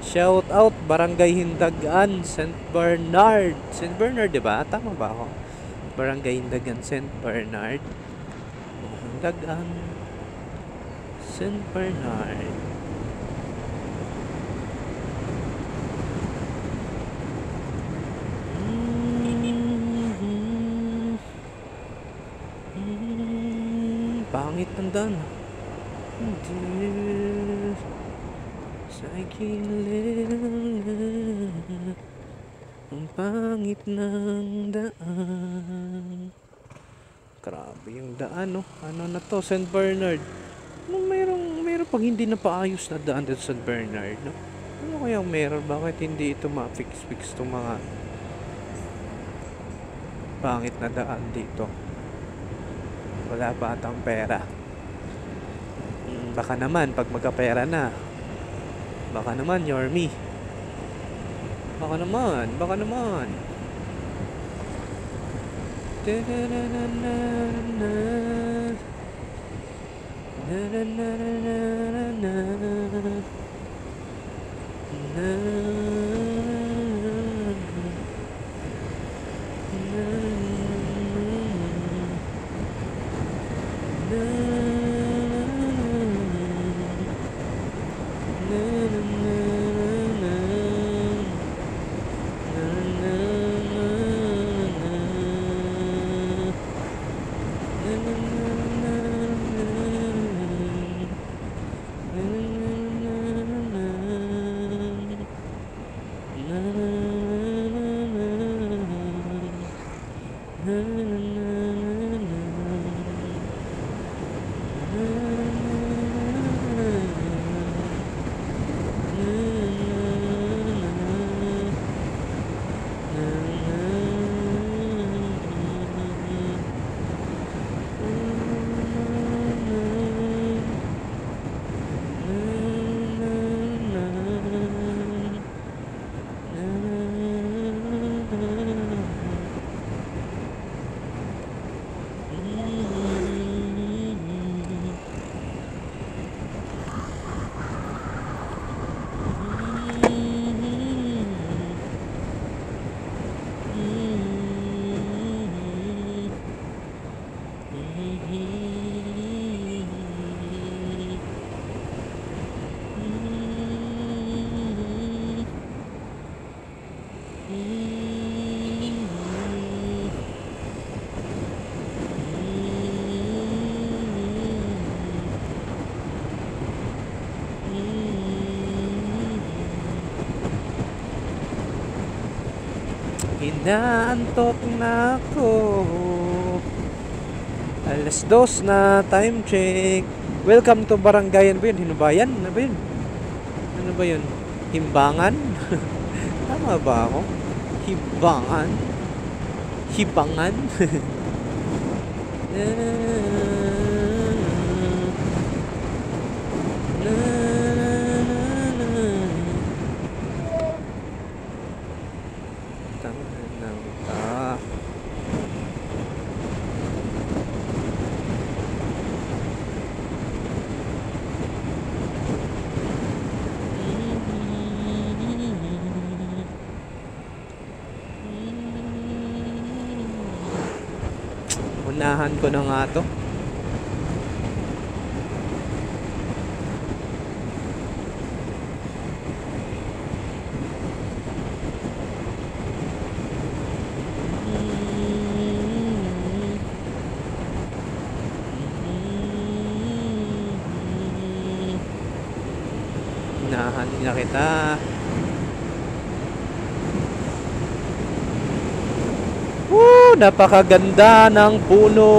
Shout out Barangay Hindagan, St. Bernard. St. Bernard, 'di ba? Tama ba ako? Barangay Hindagan, St. Bernard. Hindagan, St. Bernard. Pangit ng daan. Sa kilala, ang pangit ng daan. Grabe yung daan, no? Ano na to, St. Bernard? Ano mayroong pag hindi na paayos na daan dito sa St. Bernard, no? Ano kaya meron? Bakit hindi ito ma-fix itong mga pangit na daan dito? Wala pa atang pera. Baka naman, pag magkapera na, baka naman, Yorme. Baka naman. Inaantok na ako. 2:00 na, time check. Welcome to Barangay. Ano ba yun? Hinubayan? Ano ba yun? Ano ba yun? Himbangan? Tama ba ako? Himbangan? Hibangan? Unahan ko na nga to. Unahan na kita. Napakaganda ng puno.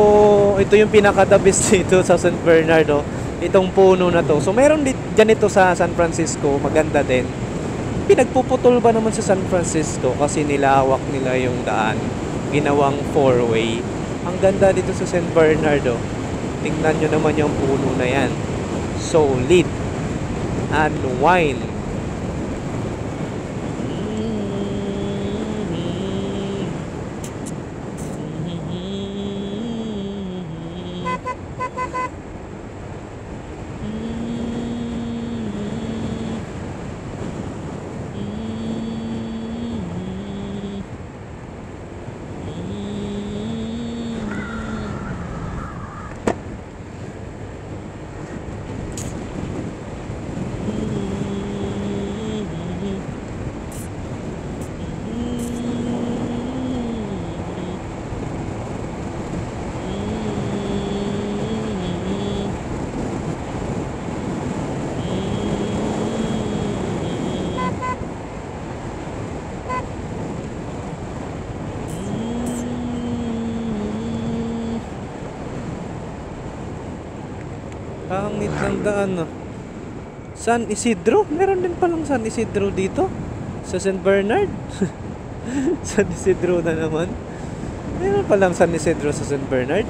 Ito yung pinaka-the best dito sa St. Bernardo. Itong puno na to. So meron din ganito sa San Francisco, maganda din. pinagpuputol ba naman sa San Francisco kasi nilawak nila yung daan. Ginawang four-way. Ang ganda dito sa St. Bernardo. Tingnan nyo naman yung puno na yan. Solid. And wine. Pangit ng daan ah. San Isidro? Meron din palang San Isidro dito sa St. Bernard. San Isidro na naman. Meron palang San Isidro sa St. Bernard.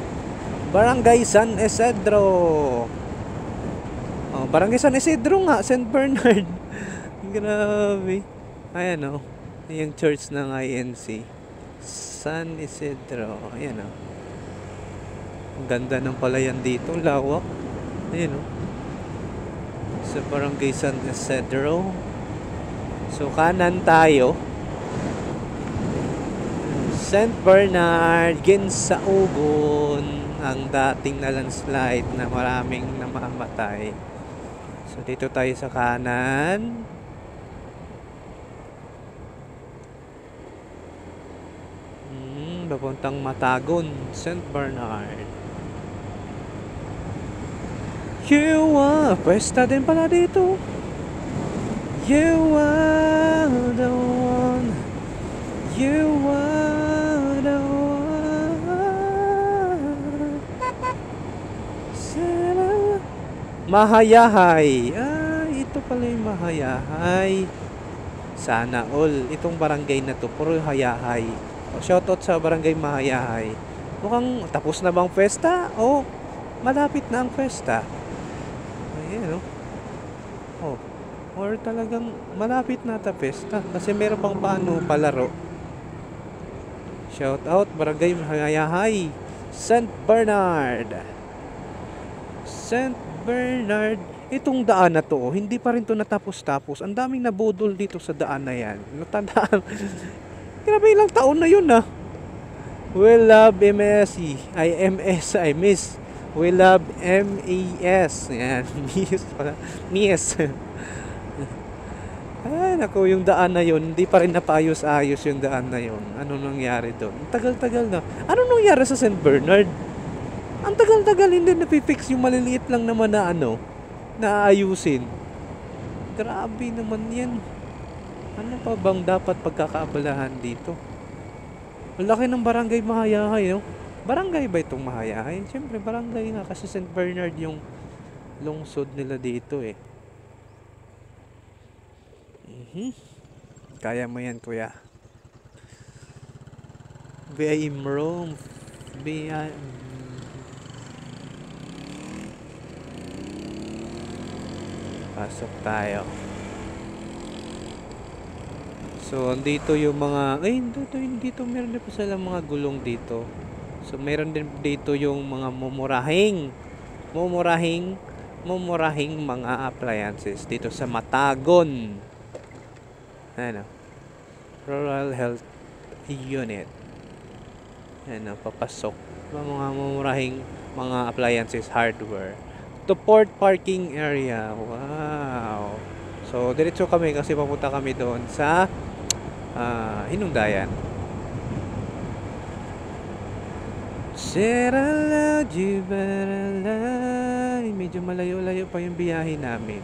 Barangay San Isidro. Oh, Barangay San Isidro nga, St. Bernard. Grabe. Ayan oh. Yung church ng INC. San Isidro. Ayan oh. Ang ganda ng palayan dito, lawak. Ayan o. Sa Barangay San Isidro. So kanan tayo. St. Bernard, Ginsaogon. Ang dating na landslide na maraming namamatay. So dito tayo sa kanan. Papuntang Matagon, St. Bernard. You are, pwesta din pala dito. You are the one. You are the one. Mahayahay. Ito pala yung Mahayahay. Sana all. Itong barangay na to, puro hayahay. Shoutout sa barangay Mahayahay. Mukhang tapos na bang pwesta? O malapit na ang pwesta. Ayan, oh. Or talagang malapit na ta pesta kasi meron pang paano palaro. Shout out Barangay Mahayahay, St. Bernard. St. Bernard. Itong daan na to, hindi pa rin to natapos-tapos. Ang daming nabudol dito sa daan na yan. Natandaan. Grabe, ilang taon na yun ah. We love MSC. I miss. We love MES. Yan, MES pala. MES. Ay, naku, yung daan na yun, hindi pa rin napaayos-ayos yung daan na yun. Ano nangyari doon? Tagal-tagal na. Ano nangyari sa St. Bernard? Ang tagal-tagal, hindi napifix yung maliliit lang naman na naayusin. Grabe naman yan. Ano pa bang dapat pagkakaabalahan dito? Ang laki ng Barangay Mahayahay, no? Barangay ba itong Mahayahay? Siyempre, barangay nga kasi St. Bernard yung lungsod nila dito eh. Kaya mo yan, kuya. BIM Rome. Pasok tayo. So, andito yung mga... Ay, dito meron din pa silang mga gulong dito. So, meron din dito yung mga mumurahing mga appliances dito sa Matagon. Ano? Rural Health Unit. Ano, papasok. Mga mumurahing mga appliances, hardware. To port parking area. Wow. So, diretso kami kasi papunta kami doon sa Hinungdayan. Medyo malayo-layo pa yung biyahe namin.